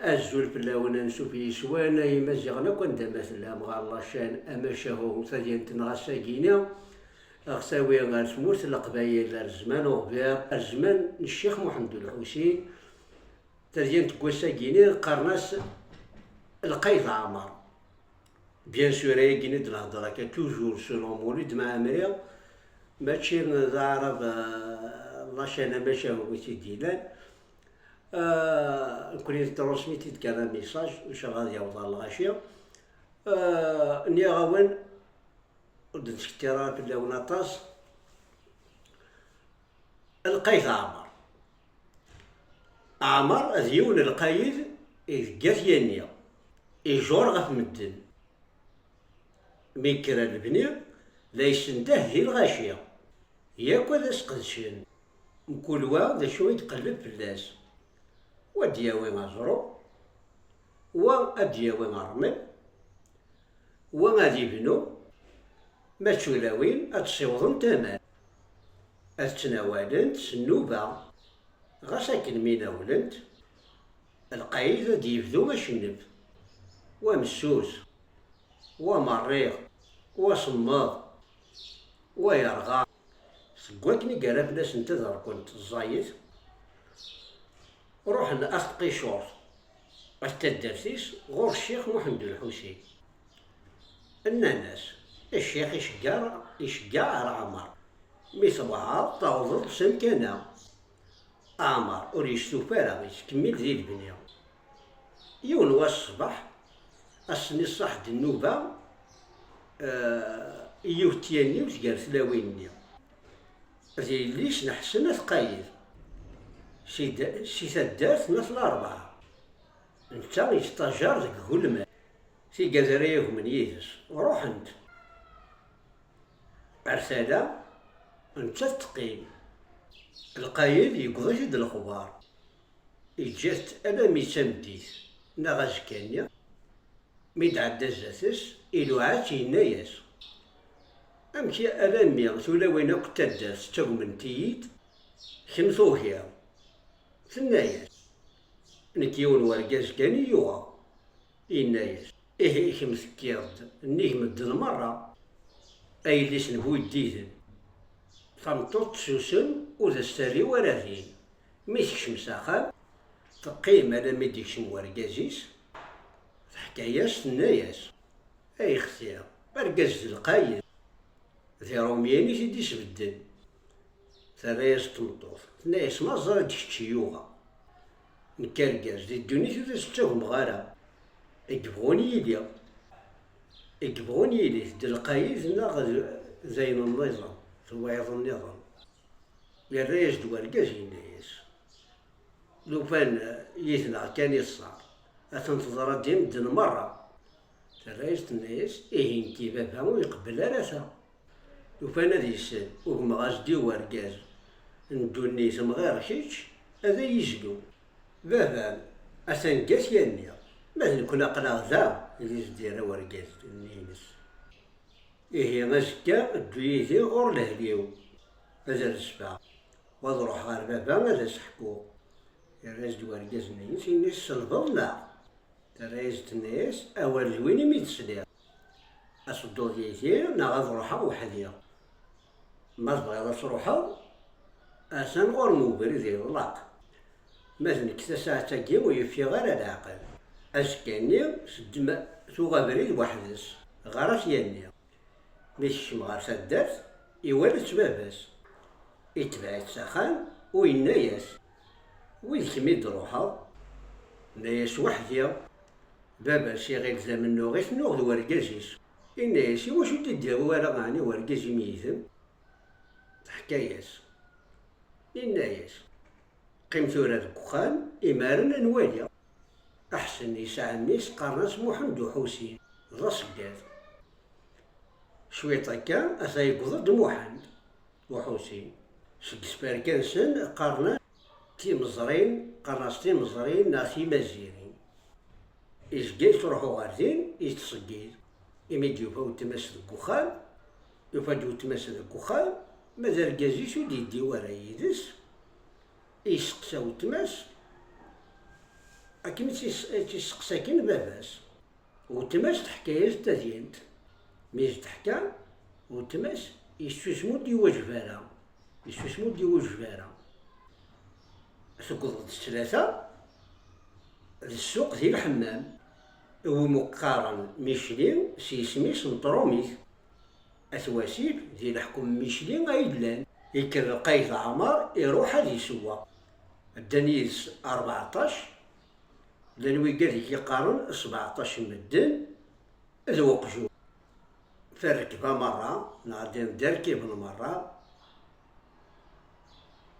أزول فلاونا نشوف يسوانا يمزغنا كون دا مثلا مغا الله شان أما شاهو ثديان تنغا ساقينا أغساوي غار سموت القبايل الزمان وغبير الزمان الشيخ محمد الحوسين ثديان تقوى ساقينا قرناس القيد عمر بيان سور يقيني د الهضره توجور سولون مولد مع مريا ماشي نعرف الله شانا ما شاهو تيديلان كوني ترسميتي تكرا ميساج واش غادي يوضع الغاشيه ني غاون ودت كتيرا في اللوناطاس القيد عمر أذيون القايد إذ يانيا إيجور غف مدن ميكرا البني لا يسنده هي الغاشية ياك وذا سقدشن مكل وا ذا شوي تقلب في الناس ودياوي مزرو وأدياوي مرمل وغادي بنو ما تشولاوين أتصيوضن تمام أتناولنت النوبة غساكن مينا ولنت القايد غادي يبدو مشنب ومسوس ومريض وصماض ويرغى سكواكني قالت ناس انتظر كنت الزايد روحنا أخت قيشور التدرسيس غور الشيخ محمد الحوسين الناس الشيخ يشقار عمر مصباح توضل سمكنا عمر وريش سوفارا يكمل ذي البنية يون الصباح أسني صح النوبة يوتياني وتقال ثلاويني ذي ليش نحسن ثقايل شي ثدارت ناس الأربعة نتا يستجار ذاك هلما في قذريه من يدس روح انت أرسالة انت تقيم القايد يقضي د الخبار يجات أنا ميسامديت نغاز كانيا ميدعد زاتس إلوعات يناياس أمشي ألامي ثولا وين قتداس تغمنتيت خمسو هي ثناياس نكيون ورقاز كاني يوغا يناياس إيه خمس كيرد نيهم الدن مرة أي ليس نبو يديدن فمطوط سوسن وذا السري وراثين ميسكش مساخان تقيم على ميديكش ورقازيس حكاياس تناياس أي اختيار رقاز القايد ذي رومياني سيدي سبدن ثلاث تمطوط تناياس مازال ديكشي يوغا نكارقاز دي الدنيا ذا ستاهم غارة يقبغوني يلي د القايد ناغ زين النظام ثوايض النظام يرايز دوارقاز يناياس لو كان يثنى كان يصار أتنتظر ديم دن مرة ترايز تناياس إيه انتي بابها ويقبل راسها لو كان هذا يسال وهم غازدي ورقاز ندوني ثم غير شيش هذا يجلو بابا أثنقاس يانيا مثل كنا قنا ذا اللي زدير ورقاز النينس إيه مزكا الدويثي غور لهليو هذا السبع وضروح غير بابا هذا سحكو الراس دوارقاز نينس ينس سلفضنا ترايز تناياس أول زويني ميتسلير أصدو ديتي ناغذ روحا وحديا ما تبغيض تروحا أسان غور موبري ذي اللاق مثلا كتا ساعة تاكي ويفي غير العقل أسكاني سدما ثوغا بريد وحدس غارس ياني مش مغار سدات يوالد باباس يتبعت ساخان ويناياس وين كميد روحا ناياس وحديا بابا شي غير زمن نوغيس نوغ ورقازيس الناس واش تدير ورا معني ورقاز ميثم حكاياس الناس قيم ثورة الكخان إمارنا نواليا أحسن يسعى الناس قرناس محمد وحوسين الرصقات شوية هكا أثايقظ محمد وحوسين سكسبار كان سن قرنا تيمزرين قرناس تيمزرين ناثي مزيرين إزقيت تروحو غاردين يتصقيد إميد يوفاو تماس الكخان يوفاو تماس الكخان ماذا رقازيش وديدي ورا يدس يسقساو تماس أكيد تيسقسا كين باباس، وتماس تحكاياش تازينت، ميز تحكى وتماس يسوسمو ديواج فارا، يسوسمو ديواج فارا. تقض الثلاثة السوق ديال الحمام، ومقارن ميشلين سيسميس نطروميس، أثواسيب ديال حكم ميشلين غايدلان، يكر قايد عمر يروح هاد يسوا الدنيس 14 لان ويقال يقارن 17 مدن ذوق جو فركبة مرة نعدي دركب مرة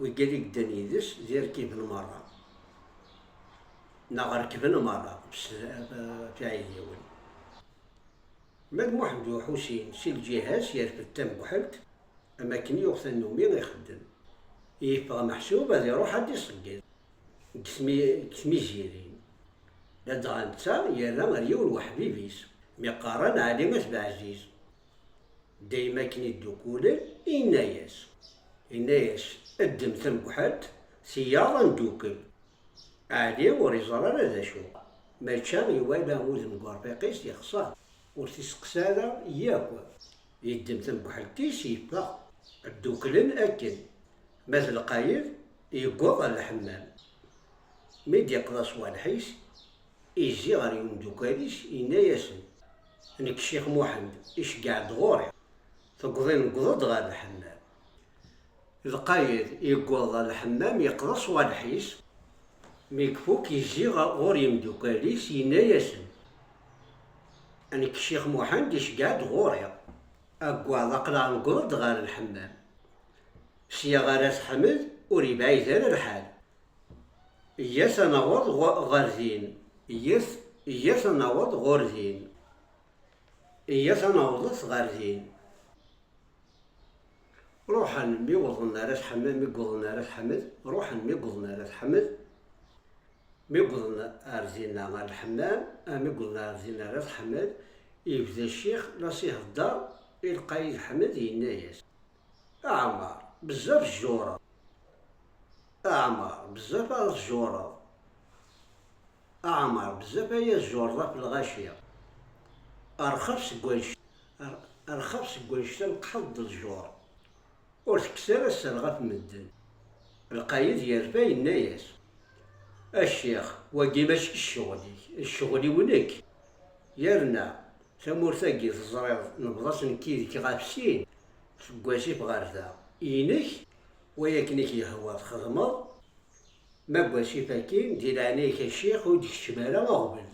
ويقال لك دنيدس دركب مرة نغركبن مرة في عيديون. ماد محمد وحسين سي الجهاز يرفد تم بحلت أماكن يوث النومي يخدم يبقى محسوب هذا يروح هاد يصقل كسمي زيرين لا دغانتا يالا مريون وحبيبيس ميقارن علي مسبع عزيز دايما كني الدوكولة إناياس الدم تم بحلت سيارة ندوكل علي وريزارة لا شو مالشان يوالا موزم قربيقيس يخسر ورتيسقسالا ياكو يدم تم بحلتيس يبقى الدوكلن أكل مثل قايد يقوض على الحمام ميد يقضى صوالحيس يجي غير يوم دوكاليس يناياسن انك الشيخ محمد اش قاعد غوري تقضي نقضض غير الحمام. القايد يقوض على الحمام يقضى صوالحيس ميكفوك يجي غور يوم دوكاليس يناياسن انك الشيخ محمد اش قاعد غوري أقوى قلع نقضض غير الحمام سيا غارات حمد وري بعيد على الحال إياس نوض غرزين إياس نوض غرزين إياس نوض غرزين روحا ميوضنا راس حمد ميقضنا راس حمد روحا ميقضنا راس حمد ميقضنا أرزينا مع الحمام ميقضنا أرزينا راس حمد يبدا الشيخ لاسيه الدار القايد حمد يناياس أعمار بزاف الجورة أعمار بزاف الجورة أعمار بزاف هي الجورة في الغاشية أرخص قوانش تنقحض الجور ورتكسر السلغة في مدن. القايد يرفع يناياس الشيخ واقي ماشي الشغلي ونك يرنا ثمورتاقي تزريض نبضاس نكيد كي غابسين سكواسي بغارثا إينك وياكنك يهوى تخدمض ما بواسي فاكين ديال عينيك الشيخ وديك الشمالة مغبل.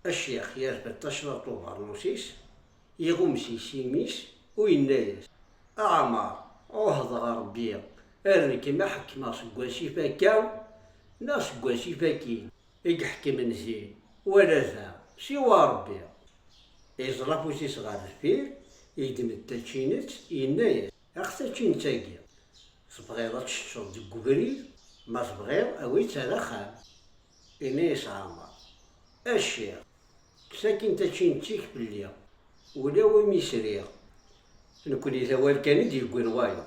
الشيخ يرفد تشرطو بارنوسيس يغمسي سيميس ويناياس أعمار أهضغ ربي أرني كيما حكما سكواسي فاكا ناس سكواسي فاكين يحكم نزين ولا ذا سوى ربي يزرفو تيصغار الفيل يدمد تاتشينت يناياس أختا تشينتاكي تبغيض تشتغل ديك وبريد ما تبغيض أويت على خام إناياس عامر الشيخ ساكن تاتشينتيك بليا ولا وميسريا نكوني ثوال كان ديقون وايو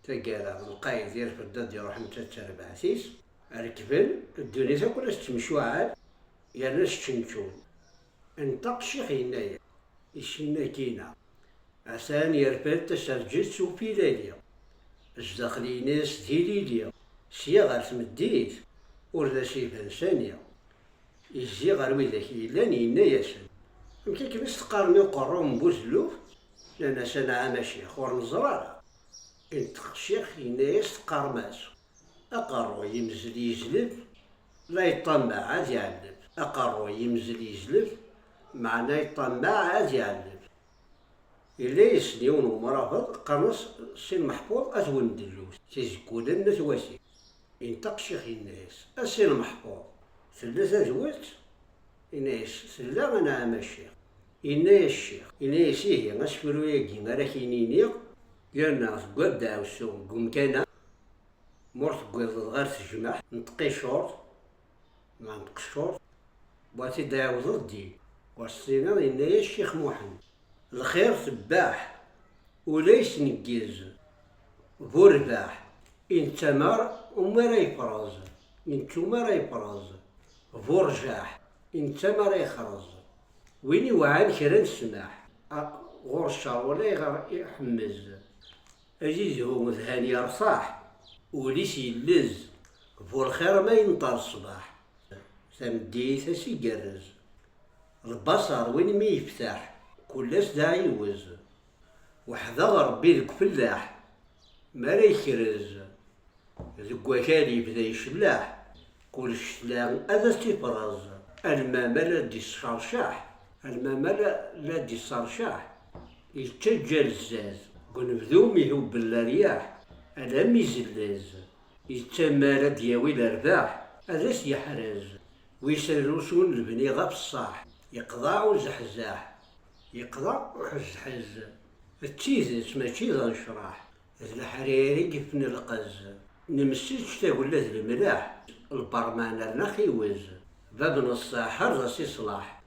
تقالا القايد يرفد داد يروح متتر بعثيس ركبن الدنيا تاكل تمشوعات يا ناس تشنشون انطق الشيخ ينايا يشينا كينا عسان يرفد تسرجت سوفي ليليا الزداخلي ناس ديليليا سيا غير تمديت وردا شيفان ثانية يجي غير ويداك يلان يناياسن يمكن كيفاش تقارني وقرو بوزلوف لأن سنة عام شيخ ورنزرارة انطق الشيخ يناياس تقارماس أقرو يمزل يزلف لا يطمع عاد يعلف أقرو يمزل يزلف معناه يطمع عاد يعلف إلا يسنيون ومرافض قرنص سي المحفوظ أزون دلوس تيزكولا الناس واسي ينطق الشيخ يناياس السي المحفوظ ثلاثة زوجت يناياس سلا أنا عام الشيخ يناياس الشيخ يناياس هي غاسفلو ياكي مرا كينينيق يانا قد عاوسو قوم كان مرت قوض غير تجمع نطقي شورت ما نطق الشورت بغاتي داعوض الدين والصينا يناياس الشيخ محمد الخير تباح وليس نقيز بورباح إن تمر وما راه يفرز إن توما راه يفرز بورجاح انت ما راه يخرج وين يوعان كرا نسمح غور الشر ولا يحمز أجيز هو ذهاني رصاح وليس يلز بو الخير ما ينطر الصباح تمدي ثاسي يقرز البصر وين ما يفتح كلاش دا يوز وحذا ربي ذك فلاح ما لا يكرز ذك وكالي بدا يشلاح كل شلان هذا تيفرز الماء لا دي الشرشاح الماء لا دي الشرشاح يتسجل الزاز قنبذو ميهوب الرياح أنا ميزلاز يتسمى دياوي الأرباح هذا سيحرز ويسرسون البني غف الصاح يقضع وزحزاح يقضع وحزحز التيزت ماشي ذا نشراح الحريري كيفن القز نمسيتش تاقول له الملاح البرمان النخيوز باب الصاحر راسي صلاح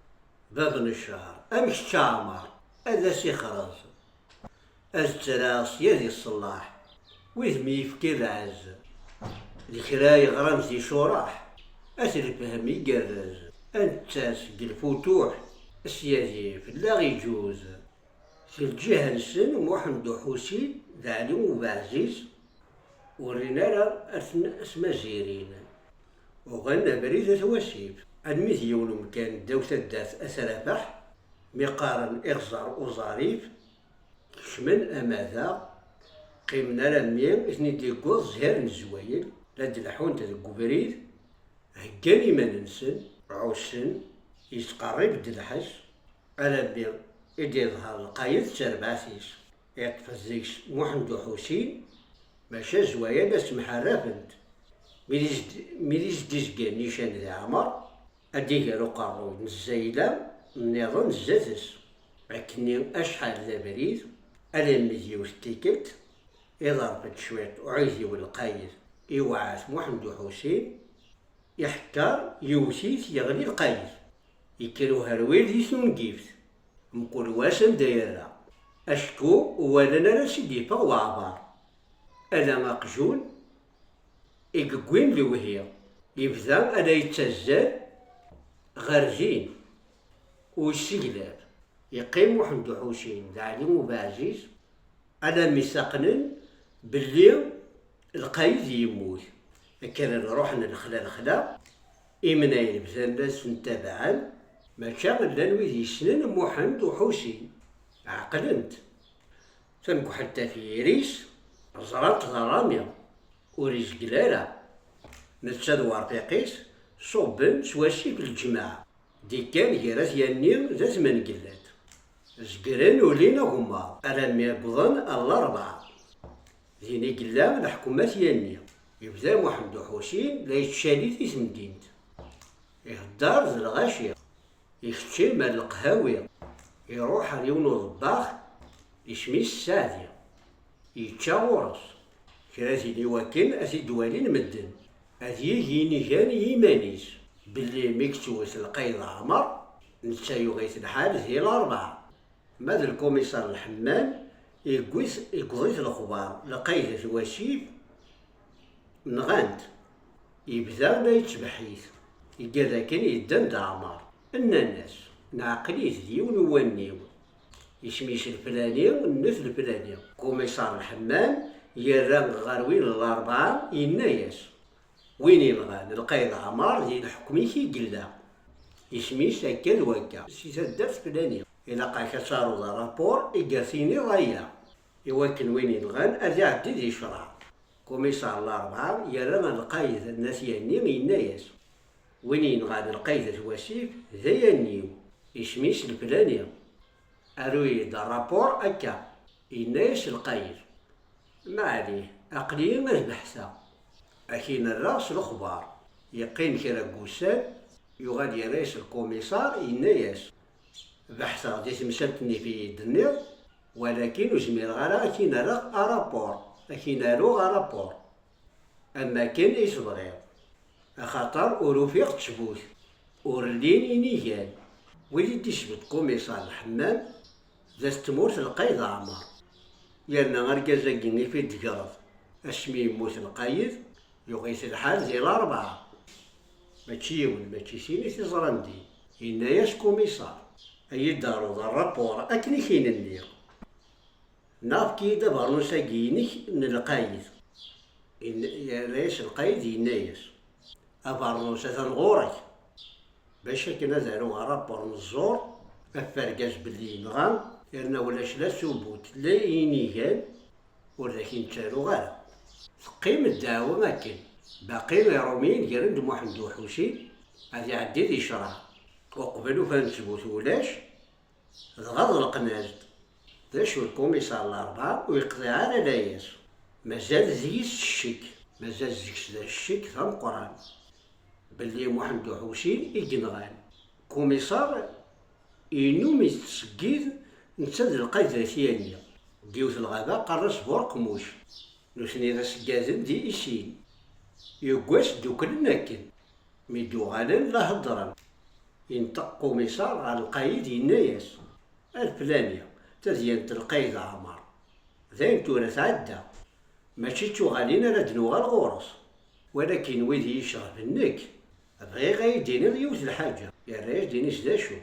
باب الشهر أمش تشامر هذا سي خرز التراس يدي الصلاح ويث ميفكي العز الكراي غرمزي شوراح أثر فهم يقرز أنتاس الفتوح السيادي في اللاغي يجوز في الجهة نسن محمد حسين ذا عليم وبعزيز ورينا اسما زيرين وغنى بريدة وسيف الميت يولو كان دوسة دات أسرافح مقارن إغزار وظريف كشمن أماذا قيمنا لمين إثني ديكوز زهير نزويل لاد الحون تدقو بريد هكاني ما ننسن عوسن يتقرب دلحس على بير إدي يظهر القايد تربعثيس يتفزيكس محمد حسين ماشا زوايا باش محرفنت ميليز ديزكان نيشان ذي عمر أدي قالو قارو نزايلة النظام زاتس لكني أشحال ذا بريد ألا ميزيو ستيكلت يضربت شوية وعيزي والقايد يوعاث محمد حسين يحكار يوسيس يغلي القايد يكلوها الويل يسون جيفت مقول واسم دايرة أشكو ولنا راسي فغ وعبار أنا مقجون إقوين لوهي يبدا أنا يتزال غرزين ويسيلاب يقيم محمد حسين ذا عليم وبعزيز أنا مساقنن باللي القايد يموت كان نروحنا الخلا إمنا يلبسا الناس نتابعا ما شاغل لانويد يسنن محمد وحسين عقلنت تنكو حتى في ريس زرات ظرامية وريس قلالة نتساد ورقيقيس صوبن سواسي في الجماعة دي كان جراس ياني ذات من قلات زقران ولينا هما ألم يقضن الأربعة ذيني قلام الحكومات ياني يبدا محمد حسين لا يتشالي في سمدينت يهدار ذي الغاشية يختشي مال القهاوية يروح اليون الضباخ يسميس السعدية يتشاورس كراسي واكن أسي دوالين مدن أذي جاني يمانيس باللي ميكتوس القيد عمر نتسايو غيث الحال هي الأربعة ماذا الكوميسار الحمام يقضيت الخبار لقيد الوسيف نغانت يبدا لا يتبحيث يقال كان يدن دا عمر ان الناس نعقليت ديون وانيو يسميش الفلاني والنف الفلاني كوميسار الحمام يران غاروين الأربعة يناياس وين يلغان القايد عمر ديال الحكمي كي قلا يسميش هكا وهكا سيسدات فلاني إلا قاك صارو ذا رابور إيقاسيني رايا يوكن وين يلغان أرجع دي شرع كوميسار الأربعة يران القايد الناس ينيو يناياس وين ينغان القايد الوسيف ذا ينيو يسميش الفلاني أروي دا رابور أكا يناياس القايد ما عليه أقليا ما البحثة أكين الراس الأخبار يقين كرا قوسان يغادي رئيس الكوميسار يناياس بحثة دي تمسلتني في الدنيا ولكن وزمير غالا أكين راق أرابور أكين رو أرابور أما كان يصبغير أخاطر أوروفيق تشبوث أورلين إنيجان ويدي تشبت كوميسار الحمام ذا تموت القايد عمر يانا غرقازا كيني في الدقرض اسمي يموت القايد يغيث الحال زي الأربعة ماشي يون ماشي سيني تيزران دين إناياس كوميسار أي دارو ذا الرابور أكني كاين النيق ناف كي دابا نساقينيك نلقايد إن يا ريس القايد إناياس أبارنوس تنغورك باش كنا دارو رابور نزور أفرقاش بلي نغام يرنا ولاش لا ثبوت لا إنيهان ولكن تارو غير تقيم الدعوة ما كاين باقي يرومين يرند محمد وحوسين هذا يعدي ذي شرع وقبلو فنثبوت ولاش ضغط القناجد ذا شو الكوميسار الأربعة ويقضي على لاياس مازال زيس الشك مازال زيكس ذا الشك ثم قران بلي محمد وحوسين يجنغان كوميسار إنو ميتسقيد نتسد القايدة ثانية ديوث الغابة قرص بورقموش نوسني ذا سقازن دي إسين يقواس دوكل ناكن ميدو غالن لا هضران ينطق كوميسار على القايد يناياس الفلانية تزينت القايد عمر ذاين تورا تعدى ماشي تشوغالين لا دنوغا الغورس ولكن ويدي يشرب النك بغي غايديني غيوث الحاجة يا ريس دينيش ذا شو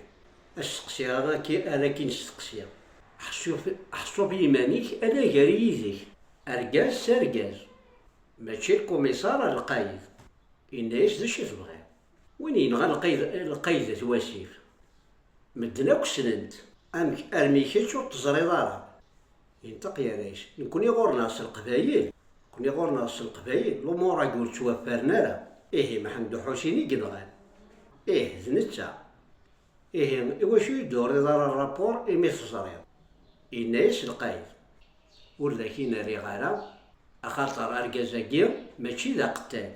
السقسي أنا كي نستقسي حسو بإيمانيك أنا جاري يديك أرقاز سارقاز ماشي الكوميسار القايد إناياس ذا شي تبغي وين ينغى القايد تواسيف مدنا كسننت أرمي كيتش وتزريض راه ينطق يا ريس نكون يغورنا القبايل كون يغورنا القبايل الأمور يقول توفرنا راه إيه محمد حسين يقنغان إيه زنتا إيه واش يدور يدار الرابور إمي تزريض إناياس القايد ولكن ريغالا أخاطر أرقازاكي ماشي ذا قتال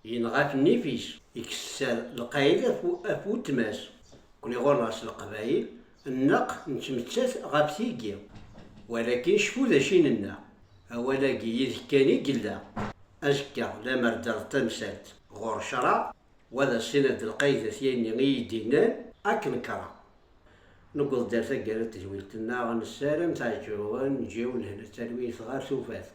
ينغى في النفيس يكسر القايد أفو تماس كون يغور راس القبايل النق نتمتات غابتيكيا ولكن شفو ذا شيننا أولاكي يذكاني قلا أزكا لا مردر تمسات غور شرع وذا سند القايدة ثاني غيدينان أكنكرا نقول دارتا قالت تجويلتنا غنسالم تاع جوان نجيو لهنا تلويث غير سوفات